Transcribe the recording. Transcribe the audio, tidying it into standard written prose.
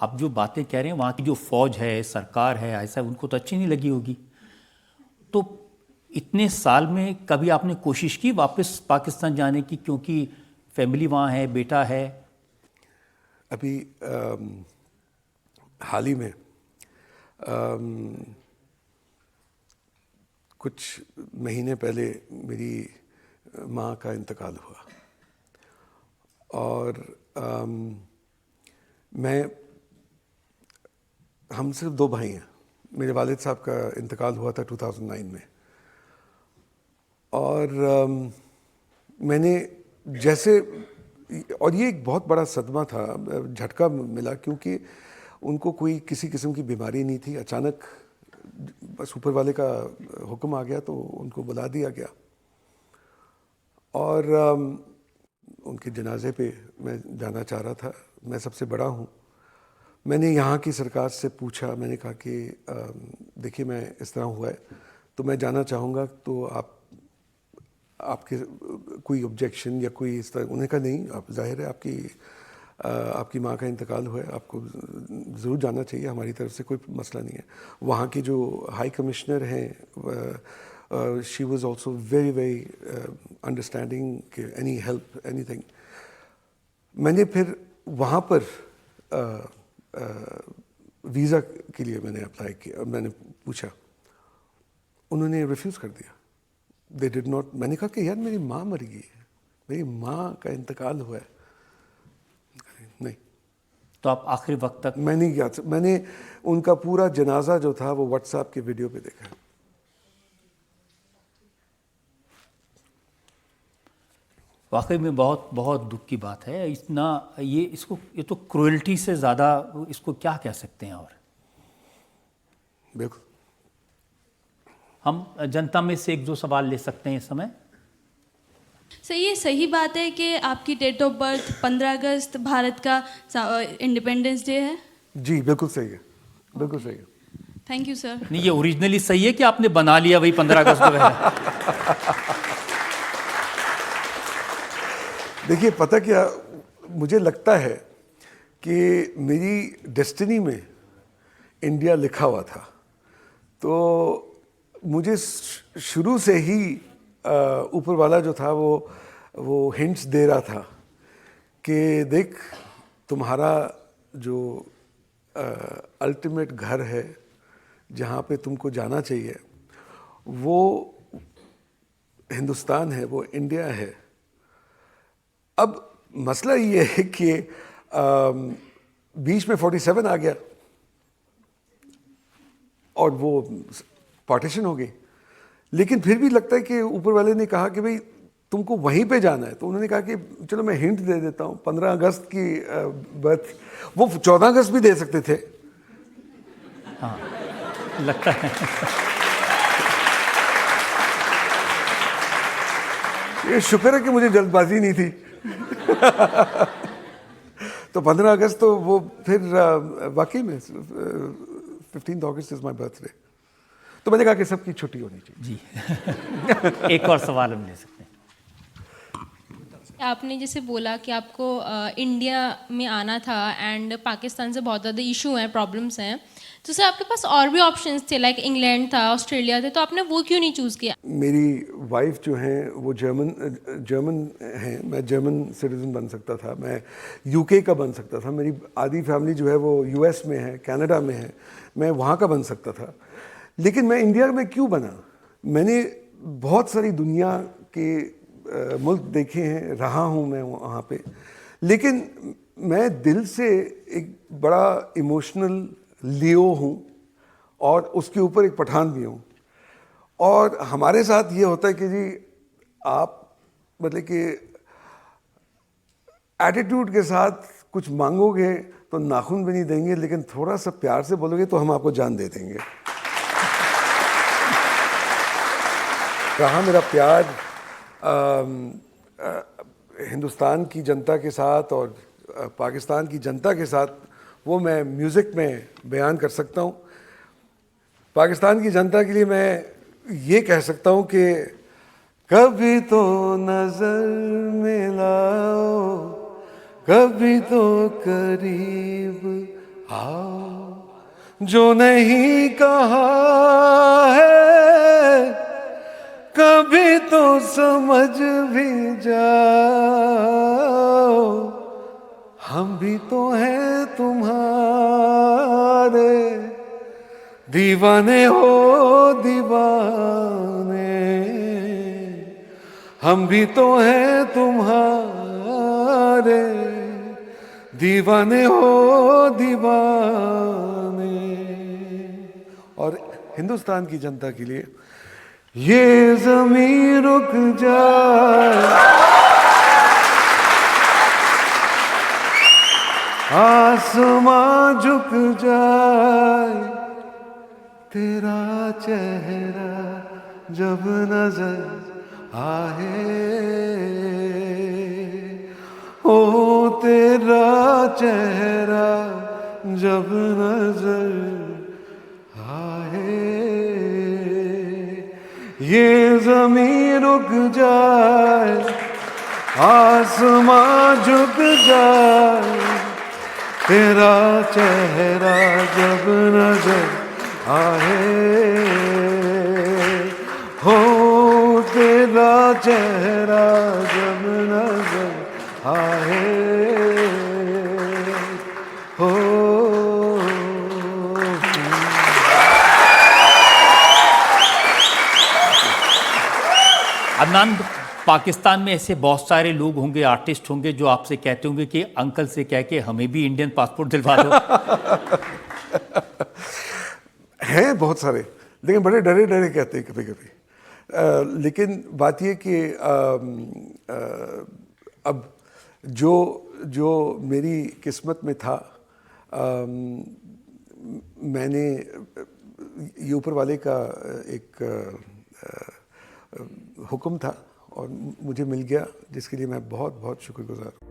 आप जो बातें कह रहे हैं वहाँ की जो फौज है, सरकार है, ऐसा उनको तो अच्छी नहीं लगी होगी। तो इतने साल में कभी आपने कोशिश की वापस पाकिस्तान जाने की, क्योंकि फैमिली वहाँ है, बेटा है? अभी हाल ही में कुछ महीने पहले मेरी माँ का इंतकाल हुआ और हम सिर्फ दो भाई हैं। मेरे वालिद साहब का इंतकाल हुआ था 2009 में और मैंने जैसे, और ये एक बहुत बड़ा सदमा था, झटका मिला, क्योंकि उनको कोई किसी किस्म की बीमारी नहीं थी। अचानक बस ऊपर वाले का हुक्म आ गया तो उनको बुला दिया गया और उनके जनाजे पे मैं जाना चाह रहा था। मैं सबसे बड़ा हूँ। मैंने यहाँ की सरकार से पूछा, मैंने कहा कि देखिए मैं इस तरह हुआ है तो मैं जाना चाहूँगा, तो आपके कोई ऑब्जेक्शन या कोई इस तरह? उन्होंने कहा नहीं, आप जाहिर है आपकी माँ का इंतकाल हुआ है, आपको ज़रूर जाना चाहिए, हमारी तरफ से कोई मसला नहीं है। वहाँ की जो हाई कमिश्नर हैं, she was also very very understanding कि एनी हेल्प एनीथिंग। मैंने फिर वहाँ पर वीज़ा के लिए मैंने अप्लाई किया, मैंने पूछा, उन्होंने रिफ्यूज़ कर दिया। They did not. मैंने कहा कि यार मेरी माँ मर गई है, मेरी माँ का इंतकाल हुआ है। नहीं। तो आप आखिरी वक्त तक? मैं नहीं गया। मैंने उनका पूरा जनाजा जो था वो व्हाट्सएप के वीडियो पे देखा। वाकई में बहुत बहुत दुख की बात है। इतना ये तो क्रूएल्टी से ज़्यादा इसको क्या कह सकते हैं। और बिल्कुल। हम जनता में से एक दो सवाल ले सकते हैं इस समय। सर, ये सही बात है कि आपकी डेट ऑफ बर्थ 15 अगस्त भारत का इंडिपेंडेंस डे है? जी बिल्कुल सही है, बिल्कुल सही है। Thank you sir. नहीं, ये ओरिजिनली सही है कि आपने बना लिया वही 15 अगस्त को है? देखिए पता क्या, मुझे लगता है कि मेरी डेस्टिनी में इंडिया लिखा हुआ था, तो मुझे शुरू से ही ऊपर वाला जो था वो हिंट्स दे रहा था कि देख, तुम्हारा जो अल्टीमेट घर है, जहाँ पे तुमको जाना चाहिए, वो हिंदुस्तान है, वो इंडिया है। अब मसला ये है कि बीच में 47 आ गया और वो पार्टीशन हो गई। लेकिन फिर भी लगता है कि ऊपर वाले ने कहा कि भाई तुमको वहीं पे जाना है, तो उन्होंने कहा कि चलो मैं हिंट दे देता हूँ, 15 अगस्त की बर्थ, वो 14 अगस्त भी दे सकते थे। हाँ, लगता है। ये शुक्र है कि मुझे जल्दबाजी नहीं थी। तो 15 अगस्त तो वो फिर वाकई में 15 अगस्त इज माय बर्थडे, तो मैंने कहा कि सबकी छुट्टी होनी चाहिए। जी। एक और सवाल हम ले सकते हैं। आपने जैसे बोला कि आपको इंडिया में आना था एंड पाकिस्तान से बहुत ज़्यादा इशू हैं, प्रॉब्लम्स हैं, तो सर आपके पास और भी ऑप्शंस थे, लाइक इंग्लैंड था, ऑस्ट्रेलिया थे, तो आपने वो क्यों नहीं चूज़ किया? मेरी वाइफ जो हैं वो जर्मन हैं। मैं जर्मन सिटीज़न बन सकता था, मैं यूके का बन सकता था, मेरी आधी फैमिली जो है वो यूएस में है, कनाडा में है, मैं वहाँ का बन सकता था। लेकिन मैं इंडिया में क्यों बना? मैंने बहुत सारी दुनिया के मुल्क देखे हैं, रहा हूँ मैं वहाँ पे, लेकिन मैं दिल से एक बड़ा इमोशनल लियो हूँ और उसके ऊपर एक पठान भी हूँ। और हमारे साथ ये होता है कि जी आप मतलब कि एटीट्यूड के साथ कुछ मांगोगे तो नाखून भी नहीं देंगे, लेकिन थोड़ा सा प्यार से बोलोगे तो हम आपको जान दे देंगे। रहा मेरा प्यार हिंदुस्तान की जनता के साथ और पाकिस्तान की जनता के साथ, वो मैं म्यूज़िक में बयान कर सकता हूँ। पाकिस्तान की जनता के लिए मैं ये कह सकता हूँ कि कभी तो नजर मिलाओ, कभी तो करीब आओ जो नहीं कहा है कभी तो समझ भी जाओ, हम भी तो हैं तुम्हारे दीवाने हो दीवाने, हम भी तो हैं तुम्हारे दीवाने हो दीवाने। और हिंदुस्तान की जनता के लिए ये ज़मीं रुक जाए, आसमां झुक जाए, तेरा चेहरा जब नजर आए, ओ तेरा चेहरा जब नजर आए, ये ज़मीं रुक जाए, आसमां झुक जाए, तेरा चेहरा जब नजर आए, हो तेरा चेहरा जब नजर आए, हो। अदनान, पाकिस्तान में ऐसे बहुत सारे लोग होंगे, आर्टिस्ट होंगे जो आपसे कहते होंगे कि अंकल से कह के हमें भी इंडियन पासपोर्ट दिलवा दो। हैं बहुत सारे, लेकिन बड़े डरे डरे कहते हैं कभी कभी। लेकिन बात ये कि अब जो मेरी किस्मत में था, मैंने ये ऊपर वाले का एक हुक्म था और मुझे मिल गया, जिसके लिए मैं बहुत बहुत शुक्रगुजार हूँ।